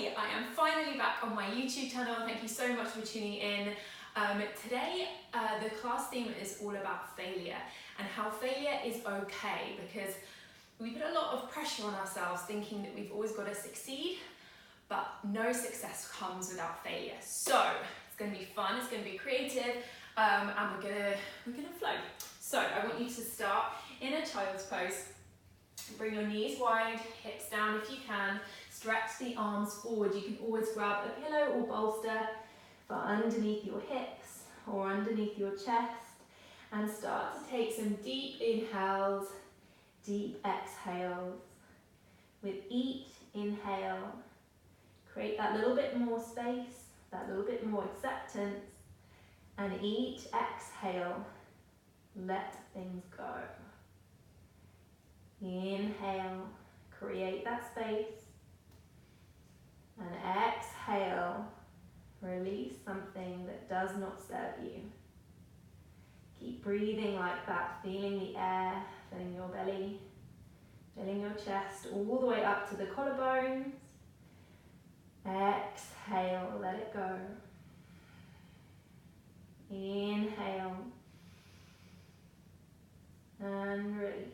Hi, I am finally back on my YouTube channel. Thank you so much for tuning in. Today, the class theme is all about failure and how failure is okay, because we put a lot of pressure on ourselves thinking that we've always got to succeed, but no success comes without failure. So it's going to be fun, it's going to be creative, and we're gonna flow. So I want you to start in a child's pose. Bring your knees wide, hips down if you can. Stretch the arms forward. You can always grab a pillow or bolster for underneath your hips or underneath your chest, and start to take some deep inhales, deep exhales. With each inhale, create that little bit more space, that little bit more acceptance, and each exhale, let things go. Inhale, create that space, and exhale, release something that does not serve you. Keep breathing like that, feeling the air, filling your belly, filling your chest all the way up to the collarbones. Exhale, let it go. Inhale, and release.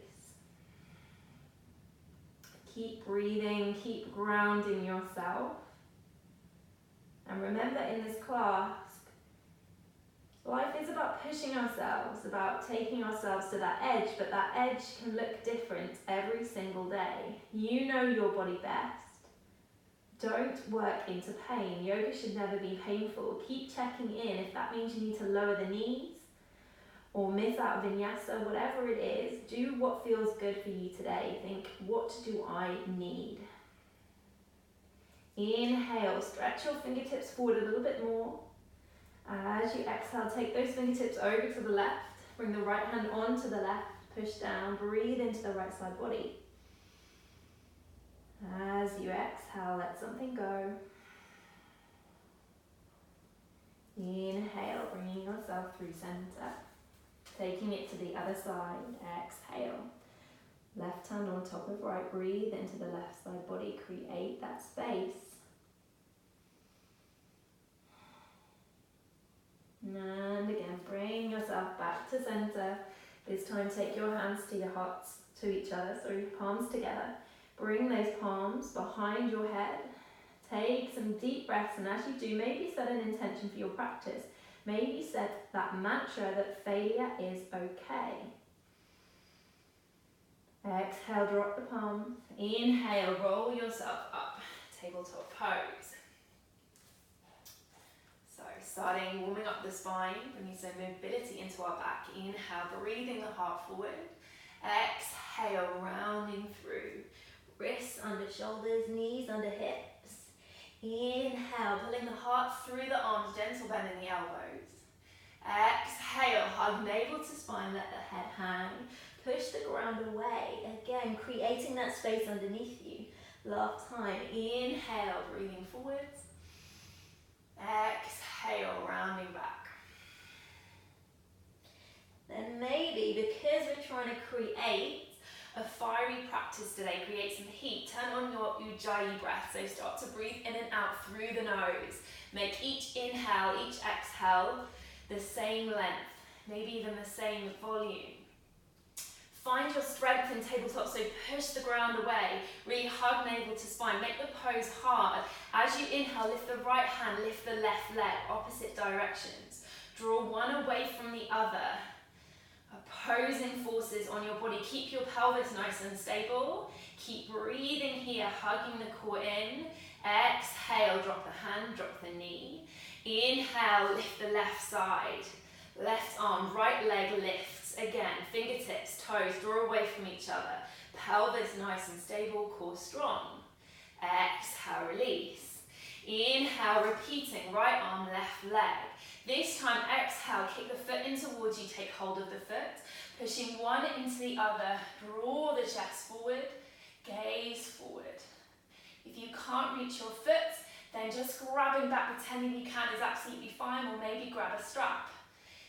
Keep breathing, keep grounding yourself. And remember, in this class, life is about pushing ourselves, about taking ourselves to that edge, but that edge can look different every single day. You know your body best. Don't work into pain. Yoga should never be painful. Keep checking in. If that means you need to lower the knees or miss out vinyasa, whatever it is, do what feels good for you today. Think, what do I need? Inhale, stretch your fingertips forward a little bit more. As you exhale, take those fingertips over to the left. Bring the right hand onto the left, push down, breathe into the right side body. As you exhale, let something go. Inhale, bringing yourself through center. Taking it to the other side, exhale. Left hand on top of right, breathe into the left side body, create that space. And again, bring yourself back to center. This time take your hands to your hearts, to each other, so your palms together. Bring those palms behind your head. Take some deep breaths, and as you do, maybe set an intention for your practice. Maybe set that mantra that failure is okay. Exhale, drop the palms. Inhale, roll yourself up, tabletop pose. So starting, warming up the spine, bringing some mobility into our back. Inhale, breathing the heart forward. Exhale, rounding through. Wrists under shoulders, knees under hips. Inhale, pulling the heart through the arms, gentle bend in the elbows. Exhale, hug navel to spine, let the head hang. Push the ground away. Again, creating that space underneath you. Last time, inhale, breathing forwards. Exhale, rounding back. Then maybe, because we're trying to create a fiery practice today, create some heat, turn on your ujjayi breath, so start to breathe in and out through the nose. Make each inhale, each exhale the same length, maybe even the same volume. Find your strength in tabletop, so push the ground away, really hug navel to spine, make the pose hard. As you inhale, lift the right hand, lift the left leg, opposite directions. Draw one away from the other. Opposing forces on your body. Keep your pelvis nice and stable. Keep breathing here, hugging the core in. Exhale, drop the hand, drop the knee. Inhale, lift the left side. Left arm, right leg lifts. Again, fingertips, toes, draw away from each other. Pelvis nice and stable, core strong. Exhale, release. Inhale, repeating, right arm, left leg. This time, exhale, kick the foot in towards you, take hold of the foot, pushing one into the other, draw the chest forward, gaze forward. If you can't reach your foot, then just grabbing back, pretending you can is absolutely fine, or maybe grab a strap.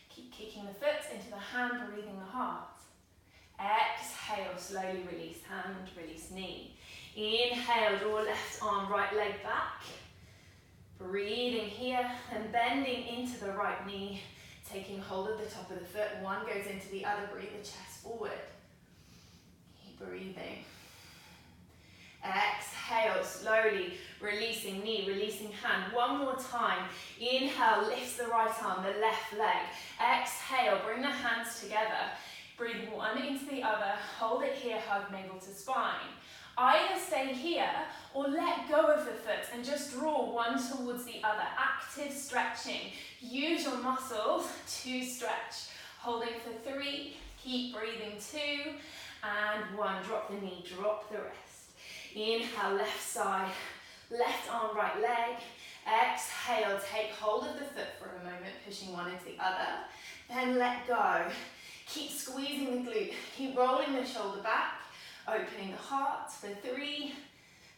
Keep kicking the foot into the hand, breathing the heart. Exhale, slowly release hand, release knee. Inhale, draw left arm, right leg back. Breathing here and bending into the right knee, taking hold of the top of the foot. One goes into the other, breathe the chest forward. Keep breathing. Exhale, slowly releasing knee, releasing hand. One more time. Inhale, lifts the right arm, the left leg. Exhale, bring the hands together. Breathe one into the other. Hold it here, hug navel to spine. Either stay here or let go of the foot and just draw one towards the other. Active stretching. Use your muscles to stretch. Holding for 3, keep breathing 2, and 1. Drop the knee, drop the wrist. Inhale, left side, left arm, right leg. Exhale, take hold of the foot for a moment, pushing one into the other. Then let go. Keep squeezing the glute. Keep rolling the shoulder back. Opening the heart for 3.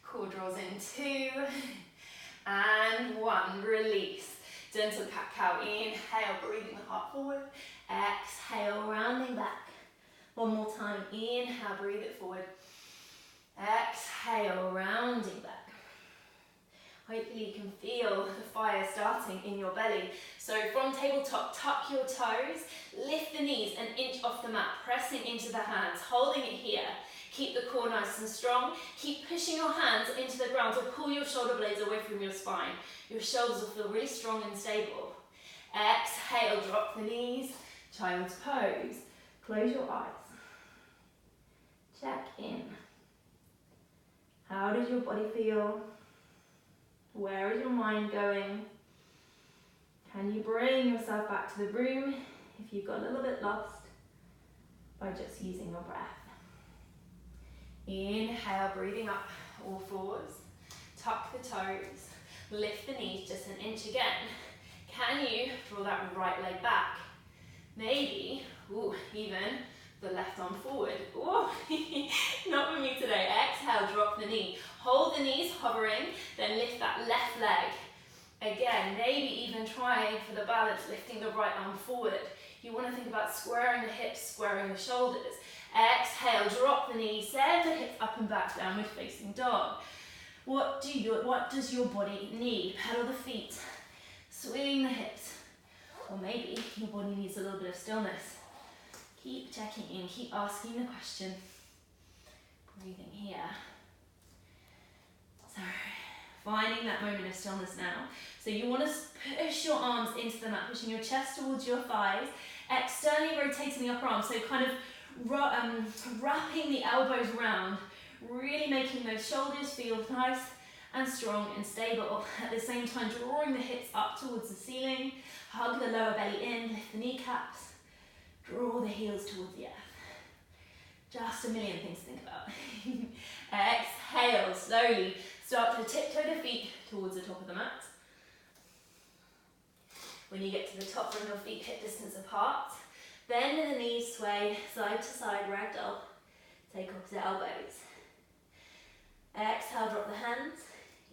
Core draws in 2. And 1. Release. Gentle cat-cow. Inhale, breathing the heart forward. Exhale, rounding back. One more time. Inhale, breathe it forward. Exhale, rounding back. Hopefully you can feel the fire starting in your belly. So from tabletop, tuck your toes, lift the knees an inch off the mat, pressing into the hands, holding it here. Keep the core nice and strong. Keep pushing your hands into the ground or pull your shoulder blades away from your spine. Your shoulders will feel really strong and stable. Exhale, drop the knees, child's pose. Close your eyes. Check in. How does your body feel? Where is your mind going? Can you bring yourself back to the room if you've got a little bit lost by just using your breath? Inhale, breathing up, all fours. Tuck the toes, lift the knees just an inch again. Can you draw that right leg back? Maybe, even the left arm forward. Not for me today. Exhale, drop the knee. Hold the knees hovering, then lift that left leg. Again, maybe even trying for the balance, lifting the right arm forward. You want to think about squaring the hips, squaring the shoulders. Exhale, drop the knees, send the hips up and back, downward facing dog. What does your body need? Pedal the feet, swing the hips. Or maybe your body needs a little bit of stillness. Keep checking in, keep asking the question. Breathing here. So, finding that moment of stillness now. So you want to push your arms into the mat, pushing your chest towards your thighs, externally rotating the upper arm, so kind of wrapping the elbows round, really making those shoulders feel nice and strong and stable. At the same time, drawing the hips up towards the ceiling, hug the lower belly in, lift the kneecaps, draw the heels towards the earth. Just a million things to think about. Exhale, slowly start to tiptoe the feet towards the top of the mat. When you get to the top, bring your feet hip distance apart. Bend in the knees, sway side to side, ragdoll. Take opposite elbows. Exhale, drop the hands.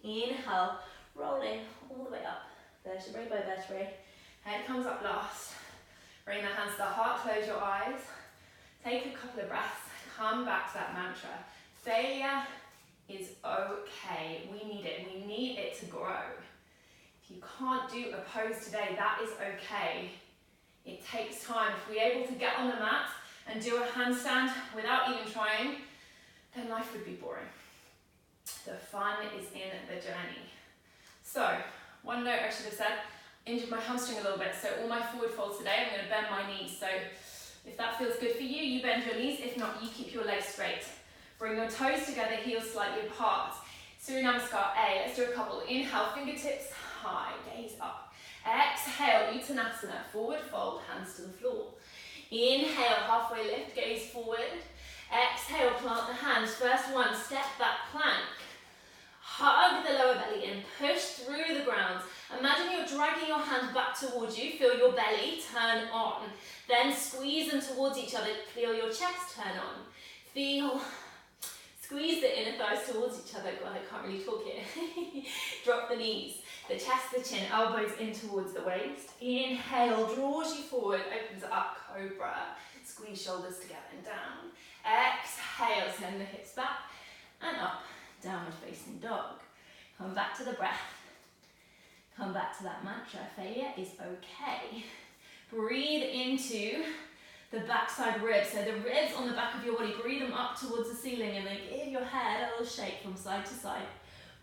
Inhale, rolling all the way up. Vertebrae by vertebrae. Head comes up last. Bring the hands to the heart, close your eyes. Take a couple of breaths. Come back to that mantra. Failure is okay. We need it. We need it to grow. If you can't do a pose today, that is okay. It takes time. If we're able to get on the mat and do a handstand without even trying, then life would be boring. The fun is in the journey. So, one note I should have said, injured my hamstring a little bit, so all my forward folds today, I'm going to bend my knees. So if that feels good for you, you bend your knees. If not, you keep your legs straight. Bring your toes together, heels slightly apart. Surya Namaskar A. Let's do a couple. Inhale, fingertips high, gaze up. Exhale, Uttanasana, forward fold, hands to the floor. Inhale, halfway lift, gaze forward. Exhale, plant the hands. First one, step back plank. Hug the lower belly in, push through the ground. Imagine you're dragging your hands back towards you, feel your belly turn on. Then squeeze them towards each other, feel your chest turn on. Squeeze the inner thighs towards each other. God, I can't really talk here. Drop the knees, the chest, the chin, elbows in towards the waist. Inhale, draws you forward, opens up, cobra. Squeeze shoulders together and down. Exhale, send the hips back and up. Downward facing dog. Come back to the breath. Come back to that mantra. Failure is okay. Breathe into the backside ribs. So the ribs on the back of your body, breathe them up towards the ceiling and then give your head a little shake from side to side.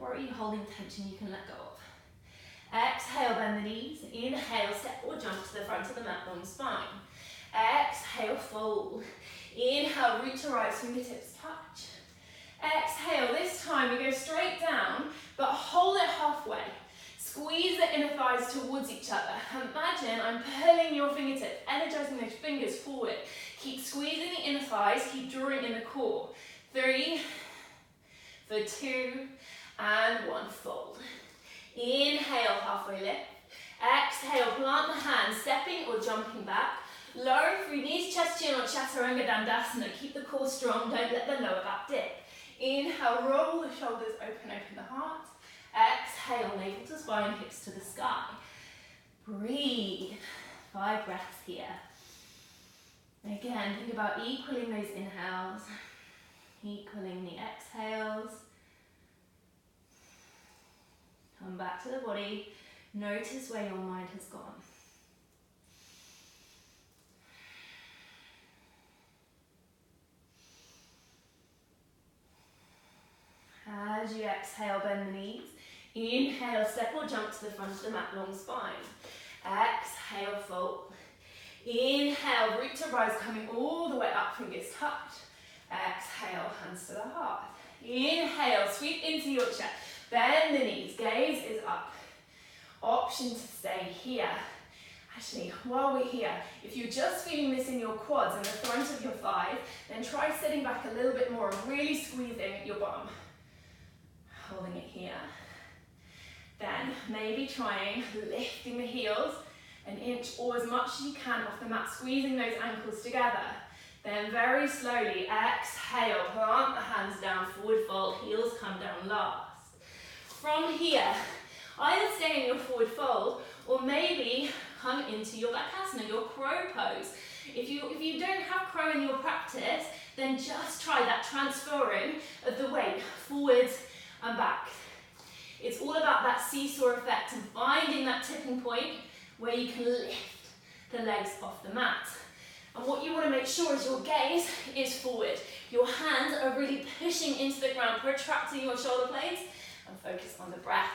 Or are you holding tension you can let go of? Exhale, bend the knees. Inhale, step or jump to the front of the mat, long spine. Exhale, fold. Inhale, root to rise, fingertips touch. Exhale, this time we go straight down, but hold it halfway. Squeeze the inner thighs towards each other. Imagine I'm pulling your fingertips, energizing those fingers forward. Keep squeezing the inner thighs, keep drawing in the core. 3, for 2, and 1, fold. Inhale, halfway lift. Exhale, plant the hands, stepping or jumping back. Lower through knees, chest, chin, or chaturanga dandasana. Keep the core strong, don't let the lower back dip. Inhale, roll the shoulders, open the heart. Exhale, navel to spine, hips to the sky. Breathe. 5 breaths here. Again, think about equaling those inhales, equaling the exhales. Come back to the body. Notice where your mind has gone. As you exhale, bend the knees. Inhale, step or jump to the front of the mat, long spine. Exhale, fold. Inhale, root to rise, coming all the way up, fingers touch. Exhale, hands to the heart. Inhale, sweep into your chest. Bend the knees, gaze is up. Option to stay here. Actually, while we're here, if you're just feeling this in your quads and the front of your thighs, then try sitting back a little bit more and really squeezing your bum. Holding it here. Then maybe trying lifting the heels an inch or as much as you can off the mat, squeezing those ankles together. Then very slowly exhale, plant the hands down, forward fold, heels come down last. From here, either stay in your forward fold or maybe come into your Backasana, your crow pose. If you don't have crow in your practice, then just try that transferring of the weight forwards and back. It's all about that seesaw effect and finding that tipping point where you can lift the legs off the mat. And what you want to make sure is your gaze is forward. Your hands are really pushing into the ground, protracting your shoulder blades, and focus on the breath.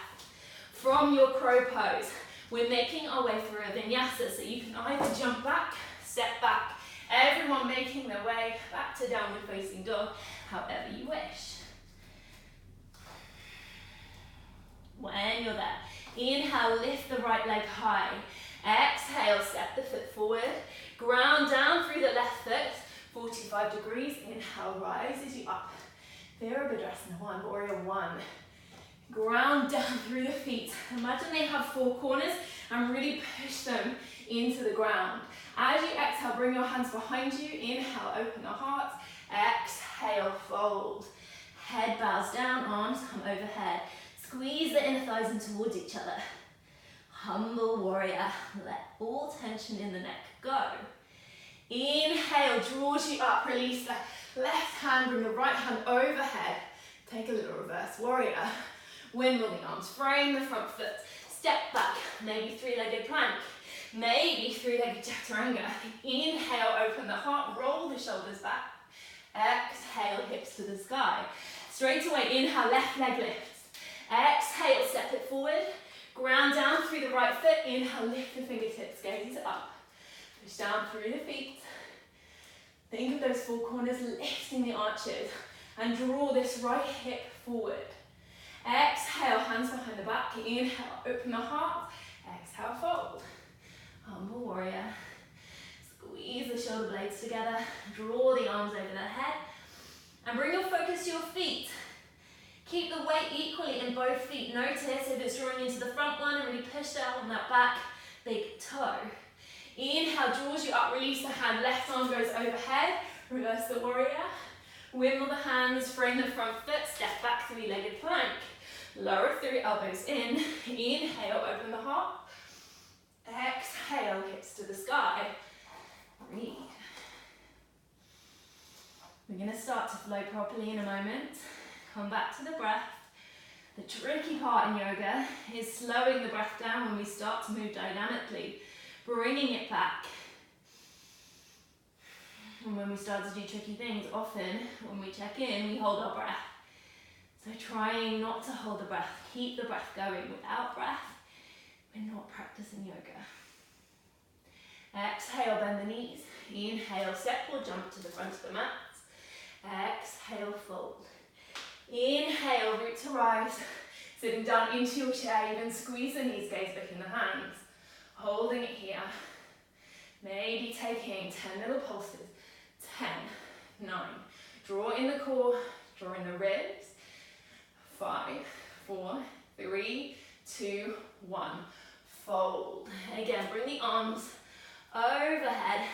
From your crow pose, we're making our way through a vinyasa, so you can either jump back, step back, everyone making their way back to downward facing dog, however you wish. When you're there, inhale, lift the right leg high. Exhale, step the foot forward. Ground down through the left foot, 45 degrees. Inhale, rises you up. Virabhadrasana 1, warrior 1. Ground down through the feet. Imagine they have 4 corners and really push them into the ground. As you exhale, bring your hands behind you. Inhale, open the heart. Exhale, fold. Head bows down, arms come overhead. Squeeze the inner thighs in towards each other. Humble warrior. Let all tension in the neck go. Inhale, draws you up. Release the left hand, bring the right hand overhead. Take a little reverse warrior. Windmill the arms, frame the front foot. Step back, maybe 3-legged plank. Maybe 3-legged chaturanga. Inhale, open the heart, roll the shoulders back. Exhale, hips to the sky. Straight away, inhale, left leg lifts. Exhale, step it forward. Ground down through the right foot. Inhale, lift the fingertips, gaze up. Push down through the feet. Think of those 4 corners, lifting the arches. And draw this right hip forward. Exhale, hands behind the back. Inhale, open the heart. Exhale, fold. Humble warrior. Squeeze the shoulder blades together. Draw the arms over the head. And bring your focus to your feet. Keep the weight equally in both feet. Notice if it's drawing into the front one and really push down on that back big toe. Inhale, draws you up, release the hand. Left arm goes overhead. Reverse the warrior. Wimble the hands, frame the front foot. Step back, 3-legged plank. Lower through, elbows in. Inhale, open the heart. Exhale, hips to the sky. Breathe. We're going to start to flow properly in a moment. Come back to the breath. The tricky part in yoga is slowing the breath down when we start to move dynamically, bringing it back. And when we start to do tricky things, often when we check in, we hold our breath. So trying not to hold the breath, keep the breath going. Without breath, we're not practicing yoga. Exhale, bend the knees. Inhale, step or jump to the front of the mat. Exhale, fold. Inhale, root to rise. Sitting down into your chair, even squeeze the knees, gaze back in the hands. Holding it here. Maybe taking 10 little pulses. 10, 9. Draw in the core, draw in the ribs. 5, 4, 3, 2, 1. Fold. Again, bring the arms overhead.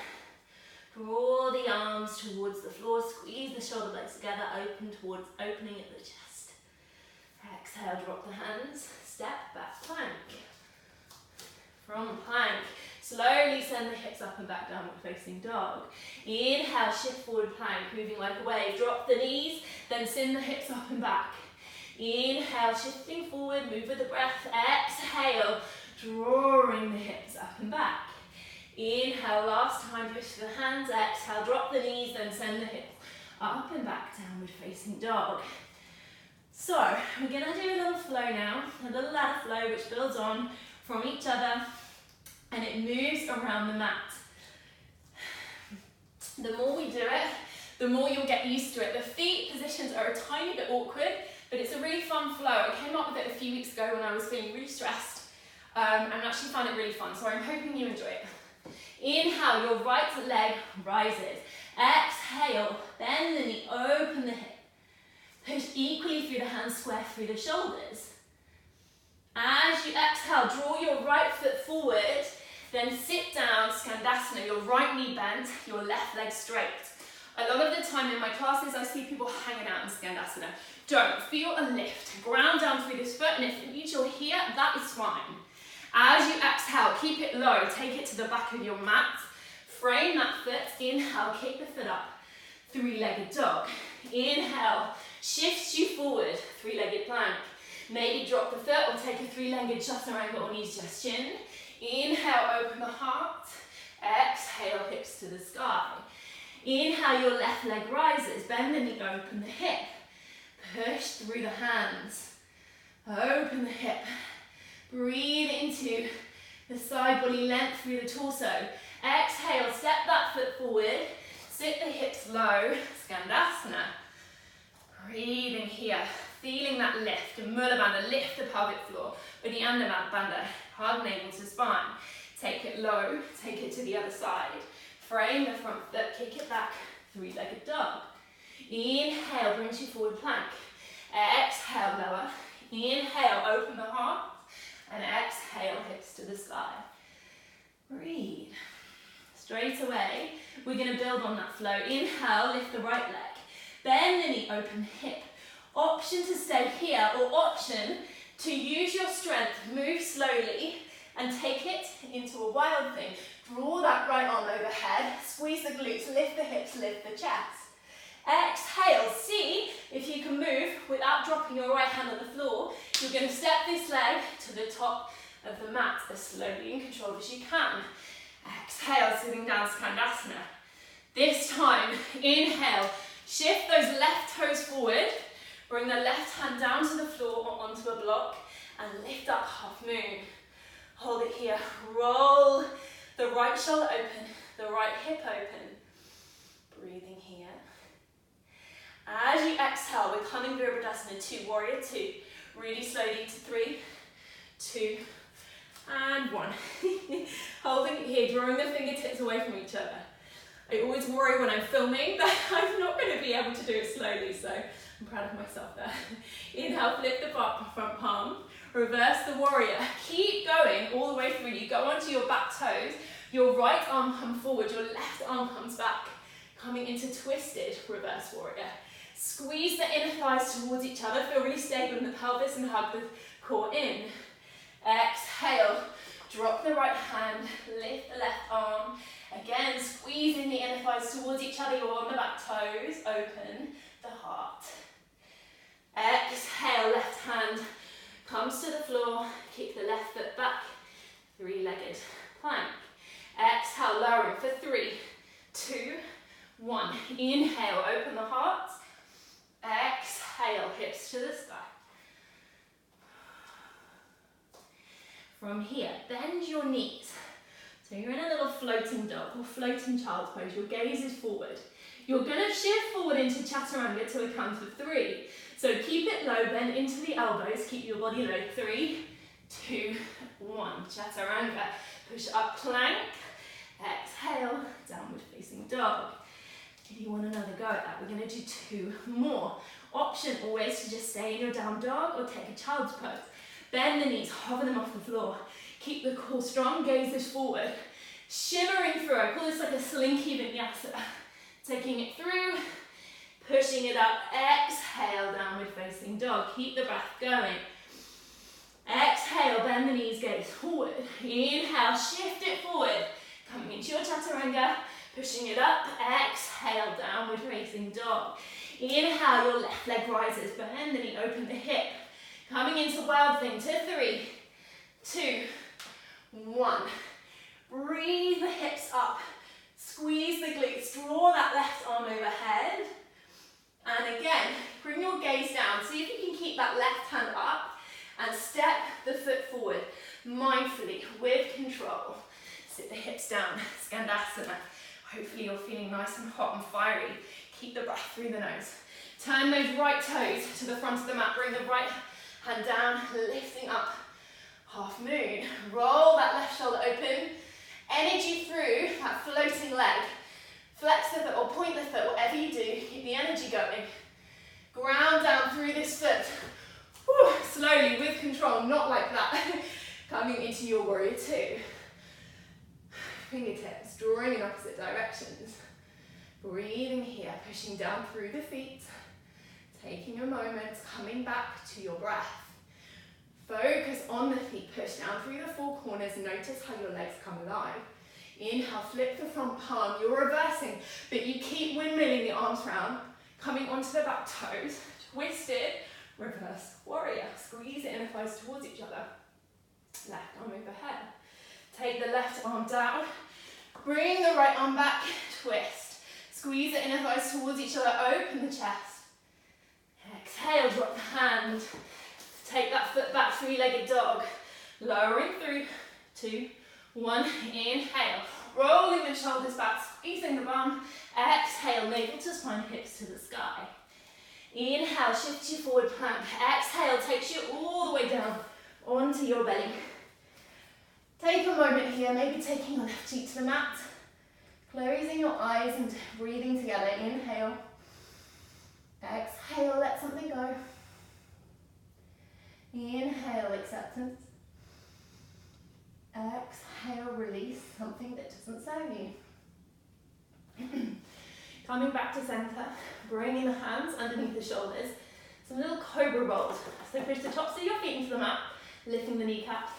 Draw the arms towards the floor. Squeeze the shoulder blades together. Open towards opening at the chest. Exhale, drop the hands. Step back, plank. From plank, slowly send the hips up and back, downward facing dog. Inhale, shift forward plank, moving like a wave. Drop the knees, then send the hips up and back. Inhale, shifting forward, move with the breath. Exhale, drawing the hips up and back. Inhale, last time, push to the hands. Exhale, drop the knees, then send the hips up and back, downward facing dog. So, we're going to do a little flow now, a little ladder flow which builds on from each other and it moves around the mat. The more we do it, the more you'll get used to it. The feet positions are a tiny bit awkward, but it's a really fun flow. I came up with it a few weeks ago when I was feeling really stressed and actually found it really fun, so I'm hoping you enjoy it. Inhale, your right leg rises. Exhale, bend the knee, open the hip. Push equally through the hands, square through the shoulders. As you exhale, draw your right foot forward, then sit down, Skandasana, your right knee bent, your left leg straight. A lot of the time in my classes, I see people hanging out in Skandasana. Don't, feel a lift, ground down through this foot, and if you're here, that is fine. As you exhale, keep it low, take it to the back of your mat, frame that foot, inhale, kick the foot up, three-legged dog. Inhale, shifts you forward, three-legged plank. Maybe drop the foot or take a three-legged chaturanga or knees gestion. Inhale, open the heart. Exhale, hips to the sky. Inhale, your left leg rises. Bend the knee, open the hip. Push through the hands. Open the hip. Breathe into the side body length through the torso. Exhale, step that foot forward. Sit the hips low. Skandasana. Breathing here. Feeling that lift, Mula Bandha, lift the pelvic floor. Uddiyana Bandha, hug navel to spine. Take it low, take it to the other side. Frame the front foot, kick it back, three-legged dog. Inhale, brings you forward plank. Exhale, lower. Inhale, open the heart. And exhale, hips to the sky. Breathe. Straight away, we're going to build on that flow. Inhale, lift the right leg. Bend the knee, open the hip. Option to stay here or option to use your strength, move slowly and take it into a wild thing. Draw that right arm overhead, squeeze the glutes, lift the hips, lift the chest. Exhale, see if you can move without dropping your right hand on the floor. You're going to step this leg to the top of the mat as slowly and controlled as you can. Exhale, sitting down, Skandasana. This time, inhale, shift those left toes forward. Bring the left hand down to the floor or onto a block and lift up, half moon. Hold it here. Roll the right shoulder open, the right hip open. Breathing here. As you exhale, we're coming Virabhadasana 2, warrior 2. Really slowly to 3, 2, and 1. Holding it here, drawing the fingertips away from each other. I always worry when I'm filming that I'm not going to be able to do it slowly, so I'm proud of myself there. Inhale, flip the front palm, reverse the warrior. Keep going all the way through. You go onto your back toes, your right arm comes forward, your left arm comes back, coming into twisted reverse warrior. Squeeze the inner thighs towards each other, feel really stable in the pelvis and hug the core in. Exhale, Drop the right hand, lift the left arm. Again, squeezing the inner thighs towards each other. You're on the back toes. Open the heart. Exhale, left hand comes to the floor. Kick the left foot back. Three-legged plank. Exhale, lowering for 3, 2, 1. Inhale, open the heart. Exhale, hips to the sky. From here, bend your knees. So you're in a little floating dog or floating child's pose. Your gaze is forward. You're going to shift forward into chaturanga to a count of 3. So keep it low, bend into the elbows, keep your body low. 3, 2, 1. Chaturanga. Push up, plank. Exhale, downward facing dog. If you want another go at that, we're going to do 2 more. Option always to just stay in your down dog or take a child's pose. Bend the knees, hover them off the floor. Keep the core strong, gaze is forward. Shimmering through, I call this like a slinky vinyasa. Taking it through, pushing it up. Exhale, downward facing dog. Keep the breath going. Exhale, bend the knees, gaze forward. Inhale, shift it forward. Coming into your chaturanga, pushing it up. Exhale, downward facing dog. Inhale, your left leg rises. Bend the knee, open the hip. Coming into wild thing to 3, 2, 1. Breathe the hips up. Squeeze the glutes. Draw that left arm overhead. And again, bring your gaze down. See if you can keep that left hand up and step the foot forward mindfully with control. Sit the hips down. Skandasana. Hopefully you're feeling nice and hot and fiery. Keep the breath through the nose. Turn those right toes to the front of the mat. Bring the right hand down, lifting up, half moon. Roll that left shoulder open. Energy through that floating leg. Flex the foot or point the foot, whatever you do, keep the energy going. Ground down through this foot. Whew, slowly, with control, not like that. Coming into your warrior 2. Fingertips, drawing in opposite directions. Breathing here, pushing down through the feet. Taking a moment, coming back to your breath. Focus on the feet, push down through the 4 corners. Notice how your legs come alive. Inhale, flip the front palm. You're reversing, but you keep windmilling the arms round. Coming onto the back toes. Twist it, reverse warrior. Squeeze the inner thighs towards each other. Left arm overhead. Take the left arm down. Bring the right arm back, twist. Squeeze the inner thighs towards each other, open the chest. Exhale, drop the hand. Take that foot back, 3-legged dog. Lowering through, 2, 1. Inhale, rolling the shoulders back, squeezing the bum. Exhale, navel to spine, hips to the sky. Inhale, shift you forward plank. Exhale, takes you all the way down onto your belly. Take a moment here, maybe taking your left cheek to the mat. Closing your eyes and breathing together. Inhale. Exhale, let something go. Inhale, acceptance. Exhale, release something that doesn't serve you. Coming back to center, bringing the hands underneath the shoulders. Some little cobra rolls. So push the tops of your feet into the mat, lifting the kneecaps.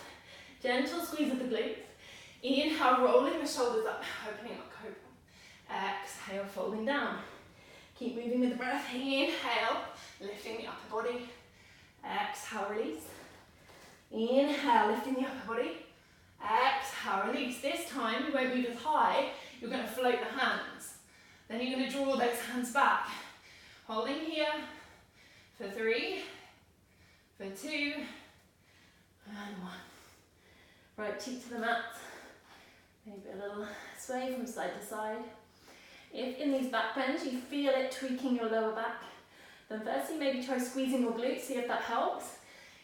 Gentle squeeze of the glutes. Inhale, rolling the shoulders up, opening up cobra. Exhale, folding down. Keep moving with the breath. Inhale, lifting the upper body. Exhale, release. Inhale, lifting the upper body. Exhale, release. This time, you won't move as high. You're going to float the hands. Then you're going to draw those hands back. Holding here for 3, for 2, and 1. Right cheek to the mat. Maybe a little sway from side to side. If in these back bends you feel it tweaking your lower back, then firstly maybe try squeezing your glutes, see if that helps.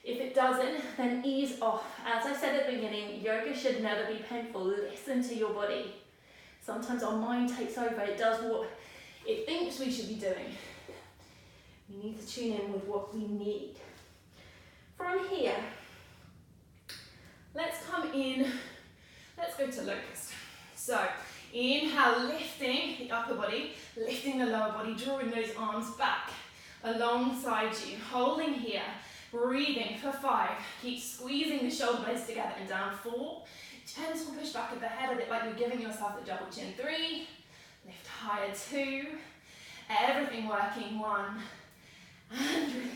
If it doesn't, then ease off. As I said at the beginning, yoga should never be painful. Listen to your body. Sometimes our mind takes over, it does what it thinks we should be doing. We need to tune in with what we need. From here, let's come in, let's go to locust. So, inhale, lifting the upper body, lifting the lower body, drawing those arms back alongside you, holding here, Breathing for 5. Keep squeezing the shoulder blades together and down. 4. Gentle push back of the head, a bit like you're giving yourself a double chin. 3. Lift higher. 2. Everything working. 1. And release.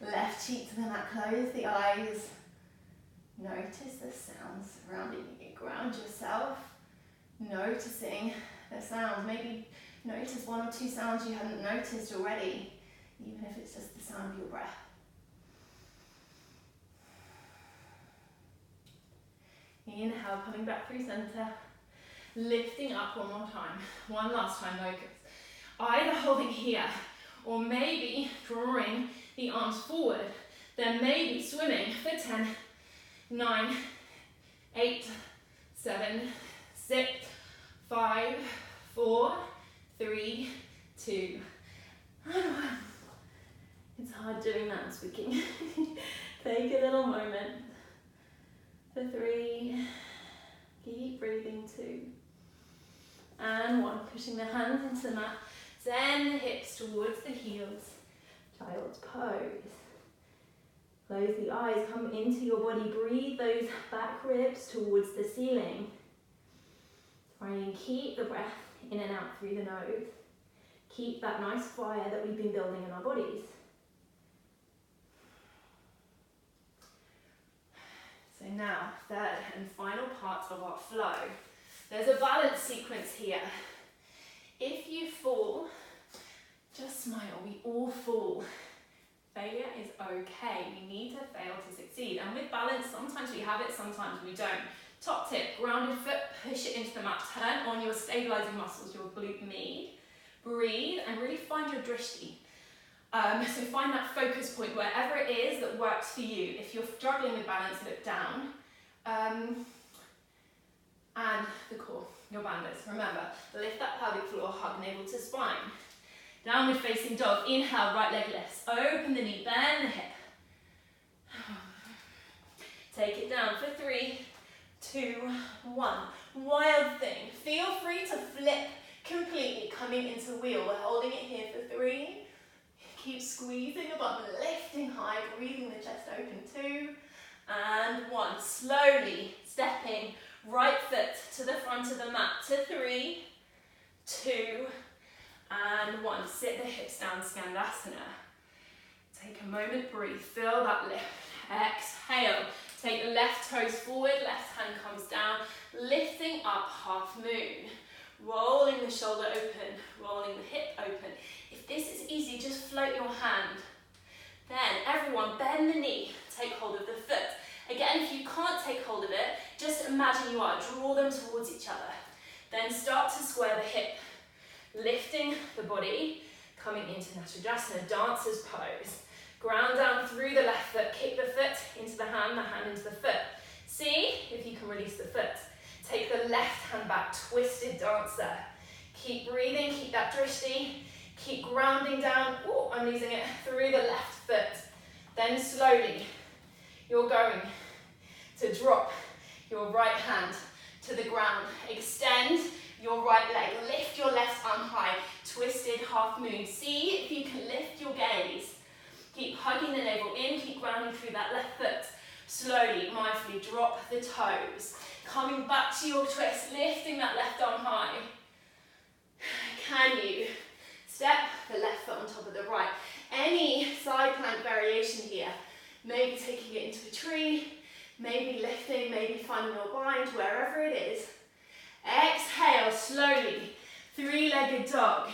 Left cheek to the mat. Close the eyes. Notice the sounds surrounding you. Ground yourself. Noticing the sounds. Maybe notice 1 or 2 sounds you hadn't noticed already, even if it's just the sound of your breath. Inhale, coming back through center. Lifting up one more time. One last time, locust. Either holding here, or maybe drawing the arms forward. Then maybe swimming for 10, 9, 8, 7, 6, 5, 4, 3, 2, and 1. It's hard doing that and speaking. Take a little moment. For 3, keep breathing. 2, and 1. Pushing the hands into the mat. Send the hips towards the heels. Child's pose. Close the eyes, come into your body. Breathe those back ribs towards the ceiling. Try and keep the breath in and out through the nose. Keep that nice fire that we've been building in our bodies. So now, third and final part of our flow. There's a balance sequence here. If you fall, just smile. We all fall. Failure is okay. We need to fail to succeed. And with balance, sometimes we have it, sometimes we don't. Top tip, grounded foot, push it into the mat. Turn on your stabilizing muscles, your glute med. Breathe and really find your drishti. So find that focus point wherever it is that works for you. If you're struggling with balance, look down. And the core, your bandhas. Remember, lift that pelvic floor, hug navel to spine. Downward facing dog. Inhale, right leg lifts. Open the knee, bend the hip. Take it down for 3, 2, 1. Wild thing. Feel free to flip completely, coming into wheel. We're holding it here for 3. Keep squeezing the bottom, lifting high, breathing the chest open. 2, and 1. Slowly stepping right foot to the front of the mat to 3, 2, and 1. Sit the hips down, Skandasana. Take a moment, breathe, feel that lift. Exhale. Take the left toes forward, left hand comes down, lifting up, half moon. Rolling the shoulder open, rolling the hip open. If this is easy, just float your hand. Then everyone bend the knee, take hold of the foot. Again, if you can't take hold of it, just imagine you are, draw them towards each other. Then start to square the hip, lifting the body, coming into Natrajasana, dancer's pose. Ground down through the left foot, kick the foot into the hand into the foot. See if you can release the foot. Take the left hand back, twisted dancer. Keep breathing, keep that drishti. Keep grounding down, oh, I'm losing it, through the left foot. Then slowly, you're going to drop your right hand to the ground. Extend your right leg, lift your left arm high, twisted half moon. See if you can lift your gaze. Keep hugging the navel in, keep grounding through that left foot. Slowly, mindfully drop the toes. Coming back to your twist, lifting that left arm high. Can you step the left foot on top of the right? Any side plank variation here. Maybe taking it into a tree, maybe lifting, maybe finding your bind, wherever it is. Exhale, slowly, 3-legged dog.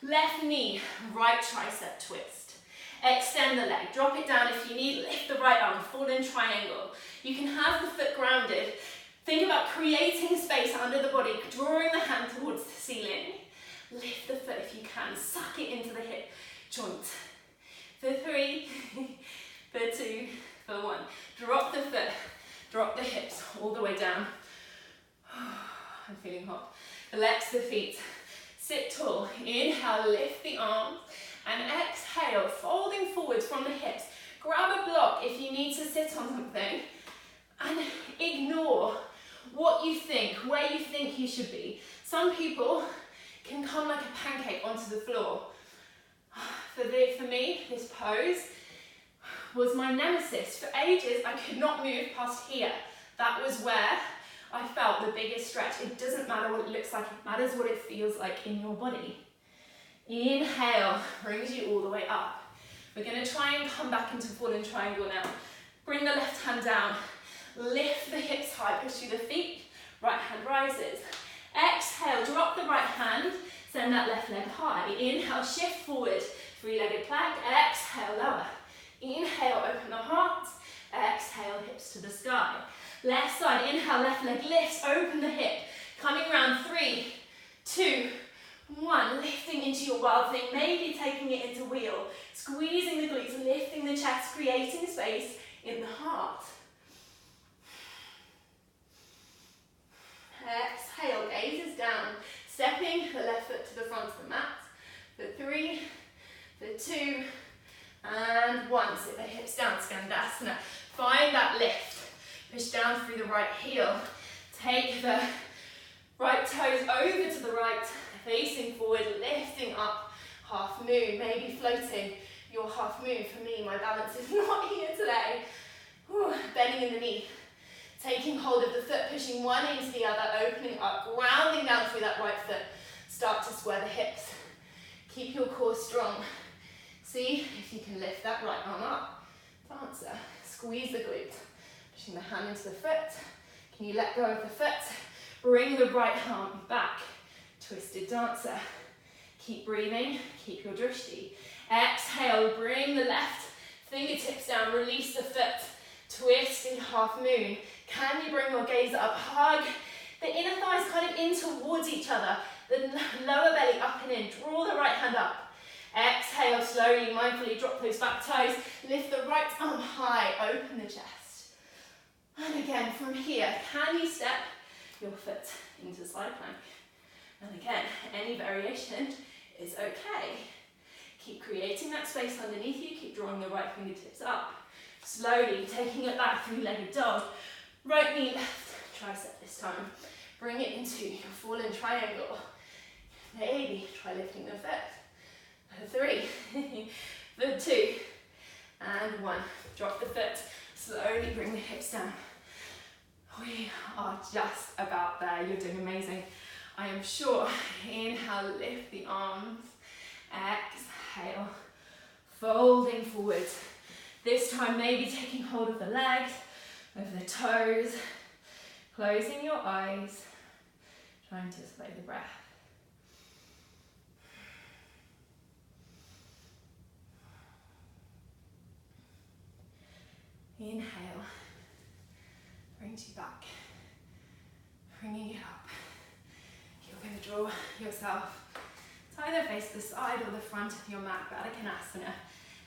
Left knee, right tricep twist. Extend the leg, drop it down if you need, lift the right arm, fall in triangle. You can have the foot grounded. Think about creating space under the body, drawing the hand towards the ceiling. Lift the foot if you can, suck it into the hip joint. For 3, for 2, for 1. Drop the foot, drop the hips all the way down. I'm feeling hot. Flex the feet, sit tall. Inhale, lift the arms. And exhale, folding forwards from the hips. Grab a block if you need to sit on something. And ignore what you think, where you think you should be. Some people can come like a pancake onto the floor. For me, this pose, was my nemesis. For ages, I could not move past here. That was where I felt the biggest stretch. It doesn't matter what it looks like, it matters what it feels like in your body. Inhale, brings you all the way up. We're going to try and come back into fallen triangle now. Bring the left hand down, lift the hips high, push through the feet, right hand rises. Exhale, drop the right hand, send that left leg high. Inhale, shift forward, three-legged plank. Exhale, lower. Inhale, open the heart. Exhale, hips to the sky. Left side, inhale, left leg lifts, open the hip. Coming round, 3, 2, 1. Lifting into your wild thing, maybe taking it into wheel. Squeezing the glutes, lifting the chest, creating space in the heart. Exhale, gaze is down. Stepping the left foot to the front of the mat. For 3, for 2, and 1. Sit the hips down, Skandasana. Find that lift. Push down through the right heel. Take the right toes over to the right, facing forward, lifting up, half moon, maybe floating your half moon. For me, my balance is not here today. Whew, bending in the knee. Taking hold of the foot, pushing one into the other, opening up, grounding down through that right foot. Start to square the hips. Keep your core strong. See if you can lift that right arm up. Dancer. Squeeze the glute. Pushing the hand into the foot. Can you let go of the foot? Bring the right arm back. Twisted dancer. Keep breathing. Keep your drishti. Exhale. Bring the left fingertips down. Release the foot. Twisting half moon. Can you bring your gaze up? Hug the inner thighs kind of in towards each other. The lower belly up and in. Draw the right hand up. Exhale slowly, mindfully, drop those back toes. Lift the right arm high, open the chest. And again, from here, can you step your foot into side plank? And again, any variation is okay. Keep creating that space underneath you. Keep drawing the right fingertips up. Slowly, taking it back, three-legged dog. Right knee left, tricep this time. Bring it into your fallen triangle. Maybe try lifting the foot. For 3, for 2, and 1. Drop the foot. Slowly bring the hips down. We are just about there. You're doing amazing. I am sure. Inhale, lift the arms. Exhale, folding forward. This time maybe taking hold of the legs, of the toes, closing your eyes, trying to slow the breath. Inhale, brings you back, bringing it up. You're going to draw yourself to either face the side or the front of your mat, Baddha Konasana.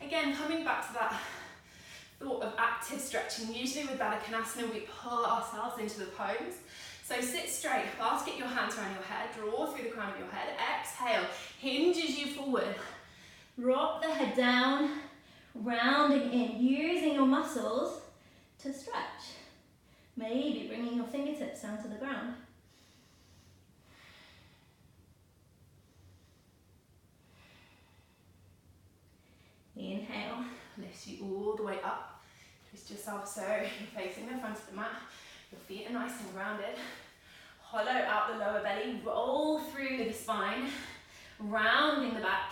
Again, coming back to that thought of active stretching. Usually with Baddha Konasana, we pull ourselves into the pose. So sit straight, fast, get your hands around your head, draw through the crown of your head, exhale, hinges you forward. Drop the head down, rounding in, using your muscles to stretch. Maybe bringing your fingertips down to the ground. Inhale, lifts you all the way up. Twist yourself so you're facing the front of the mat. Your feet are nice and grounded. Hollow out the lower belly, roll through the spine, rounding the back.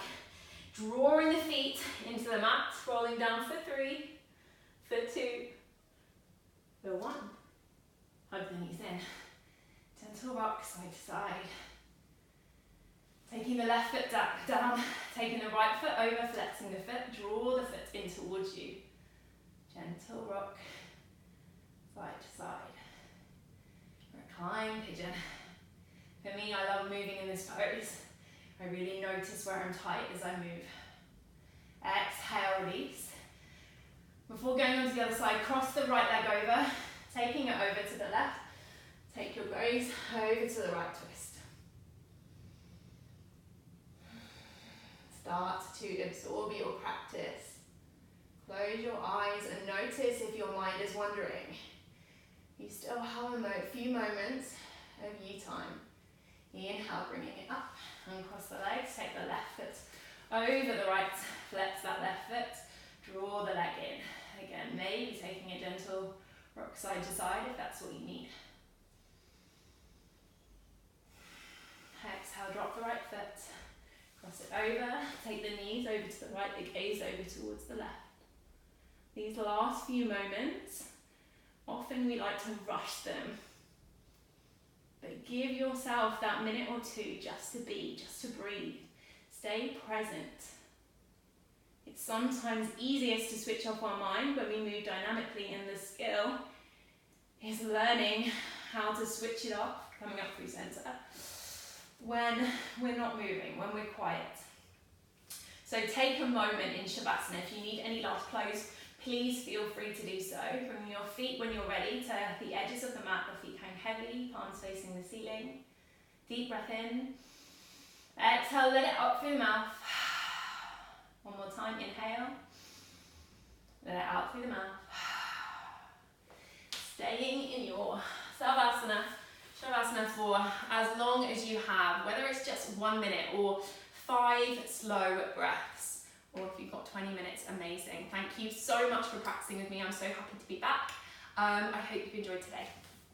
Drawing the feet into the mat, scrolling down for 3, for 2, for 1. Hug the knees in. Gentle rock side to side. Taking the left foot down, taking the right foot over, flexing the foot, draw the foot in towards you. Gentle rock, side to side. Recline pigeon. For me, I love moving in this pose. I really notice where I'm tight as I move. Exhale, release. Before going on to the other side, cross the right leg over, taking it over to the left. Take your gaze over to the right twist. Start to absorb your practice. Close your eyes and notice if your mind is wandering. You still have a few moments of you time. Inhale, bringing it up. Uncross the legs, take the left foot over the right, flex that left foot, draw the leg in. Rock side to side if that's what you need. Exhale, drop the right foot. Cross it over, take the knees over to the right, the gaze over towards the left. These last few moments, often we like to rush them. But give yourself that minute or two just to be, just to breathe. Stay present. It's sometimes easiest to switch off our mind when we move dynamically, and the skill is learning how to switch it off, coming up through center, when we're not moving, when we're quiet. So take a moment in Savasana. If you need any last close, please feel free to do so. Bring your feet, when you're ready, to the edges of the mat. The feet hang heavy, palms facing the ceiling. Deep breath in. Exhale, let it up through the mouth. One more time, inhale. Let it out through the mouth. Staying in your Savasana, Shavasana for as long as you have, whether it's just 1 minute or 5 slow breaths, or if you've got 20 minutes, amazing. Thank you so much for practicing with me. I'm so happy to be back. I hope you've enjoyed today.